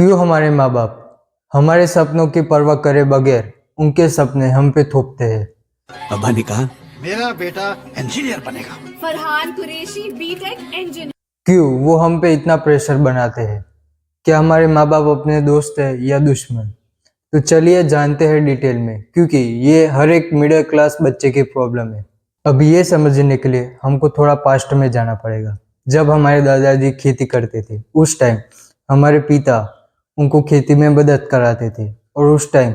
क्यों हमारे माँ बाप हमारे सपनों की परवाह करे बगैर उनके सपने हम पे थोपते हैं। अब्बा ने कहा मेरा बेटा इंजीनियर बनेगा। Farhan Qureshi BTech engineer. क्यों वो हम पे इतना प्रेशर बनाते हैं? क्या हमारे माँ बाप अपने दोस्त है या दुश्मन? तो चलिए जानते हैं डिटेल में, क्योंकि ये हर एक मिडिल क्लास बच्चे की प्रॉब्लम है। अब ये समझने के लिए हमको थोड़ा पास्ट में जाना पड़ेगा। जब हमारे दादाजी खेती करते थे उस टाइम हमारे पिता उनको खेती में मदद कराते थे, और उस टाइम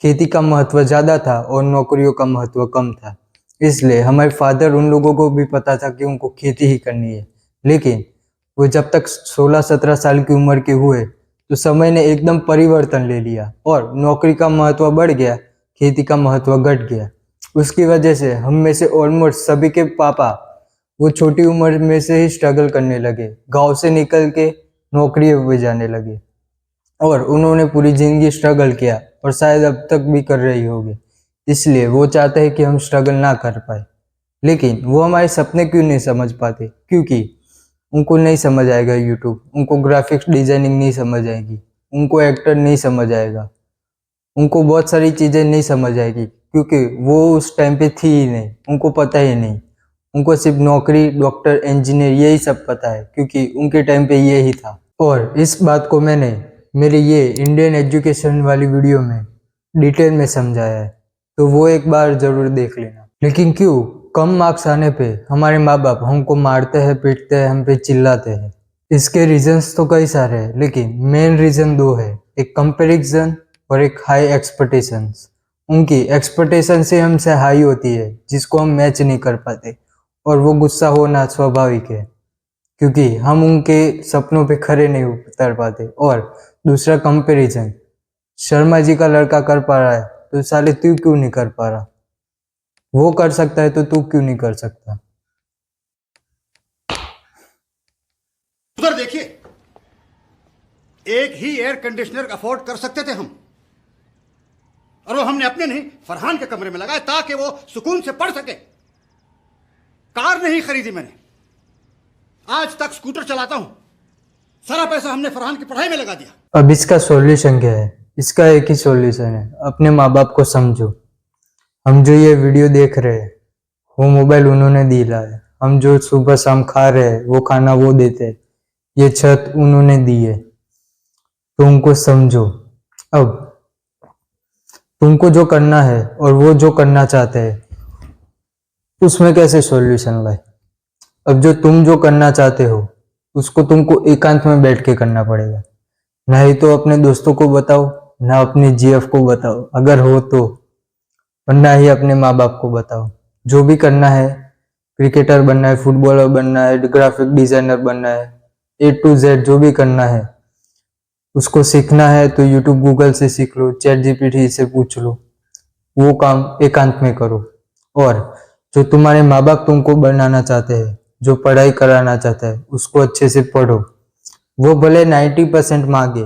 खेती का महत्व ज़्यादा था और नौकरियों का महत्व कम था। इसलिए हमारे फादर उन लोगों को भी पता था कि उनको खेती ही करनी है, लेकिन वो जब तक 16-17 साल की उम्र के हुए तो समय ने एकदम परिवर्तन ले लिया और नौकरी का महत्व बढ़ गया, खेती का महत्व घट गया। उसकी वजह से हम में से ऑलमोस्ट सभी के पापा वो छोटी उम्र में से ही स्ट्रगल करने लगे, गांव से निकल के नौकरी में जाने लगे, और उन्होंने पूरी जिंदगी स्ट्रगल किया और शायद अब तक भी कर रही होगी। इसलिए वो चाहते हैं कि हम स्ट्रगल ना कर पाए, लेकिन वो हमारे सपने क्यों नहीं समझ पाते? क्योंकि उनको नहीं समझ आएगा यूट्यूब, उनको ग्राफिक्स डिजाइनिंग नहीं समझ आएगी, उनको एक्टर नहीं समझ आएगा, उनको बहुत सारी चीज़ें नहीं समझ आएगी, क्योंकि वो उस टाइम पे थी ही नहीं, उनको पता ही नहीं। उनको सिर्फ नौकरी, डॉक्टर, इंजीनियर यही सब पता है, क्योंकि उनके टाइम पे ये ही था। और इस बात को मैंने मेरी ये इंडियन एजुकेशन वाली वीडियो में डिटेल में समझाया है, तो वो एक बार ज़रूर देख लेना। लेकिन क्यों कम मार्क्स आने पे हमारे माँ बाप हमको मारते हैं, पीटते हैं, हम पे चिल्लाते हैं? इसके रीजंस तो कई सारे हैं, लेकिन मेन रीजन दो है, एक कंपैरिजन और एक हाई एक्सपेक्टेशंस। उनकी एक्सपेक्टेशन से हमसे हाई होती है, जिसको हम मैच नहीं कर पाते, और वो गुस्सा होना स्वाभाविक है, क्योंकि हम उनके सपनों पे खरे नहीं उतर पाते। और दूसरा कंपैरिजन, शर्मा जी का लड़का कर पा रहा है तो साले तू क्यों नहीं कर पा रहा? वो कर सकता है तो तू क्यों नहीं कर सकता? उधर देखिए, एक ही एयर कंडीशनर अफोर्ड कर सकते थे हम, और वो हमने अपने नहीं फरहान के कमरे में लगाया ताकि वो सुकून से पढ़ सके। कार नहीं खरीदी मैंने, आज तक स्कूटर चलाता हूं। सारा पैसा हमने फरहान की पढ़ाई में लगा दिया। अब इसका सॉल्यूशन क्या है? इसका एक ही सॉल्यूशन है, अपने माँ बाप को समझो। हम जो ये वीडियो देख रहे हैं वो मोबाइल उन्होंने दिला है, हम जो सुबह शाम खा रहे हैं वो खाना वो देते हैं, ये छत उन्होंने दी है, तो उनको समझो। अब तुमको जो करना है और वो जो करना चाहते हैं उसमें कैसे सॉल्यूशन लाए? अब जो करना चाहते हो उसको तुमको एकांत में बैठ के करना पड़ेगा, ना ही तो अपने दोस्तों को बताओ, ना अपने जीएफ को बताओ अगर हो तो, और ना ही अपने माँ बाप को बताओ। जो भी करना है, क्रिकेटर बनना है, फुटबॉलर बनना है, ग्राफिक डिजाइनर बनना है, A to Z जो भी करना है, उसको सीखना है तो यूट्यूब, गूगल से सीख लो, चैट जीपीटी से पूछ लो। वो काम एकांत में करो। और जो तुम्हारे माँ बाप तुमको बनाना चाहते हैं, जो पढ़ाई कराना चाहता है, उसको अच्छे से पढ़ो। वो भले 90% मांगे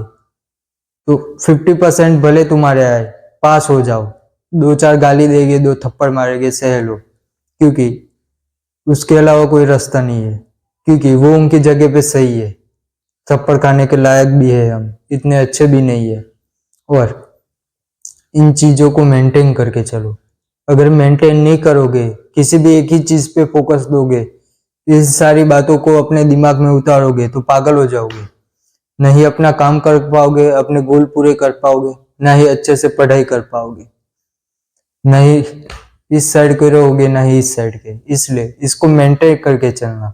तो 50% भले तुम्हारे आए, पास हो जाओ। 2-4 गाली देंगे, 2 थप्पड़ मारेंगे, सह लो, क्योंकि उसके अलावा कोई रास्ता नहीं है, क्योंकि वो उनकी जगह पे सही है। थप्पड़ खाने के लायक भी है, हम इतने अच्छे भी नहीं है। और इन चीजों को मेंटेन करके चलो। अगर मेंटेन नहीं करोगे, किसी भी एक ही चीज पे फोकस दोगे, इस सारी बातों को अपने दिमाग में उतारोगे तो पागल हो जाओगे। नहीं अपना काम कर पाओगे, अपने गोल पूरे कर पाओगे, ना ही अच्छे से पढ़ाई कर पाओगे, नहीं इस साइड के रहोगे, ना ही इस साइड के। इसलिए इसको मेंटेन करके चलना।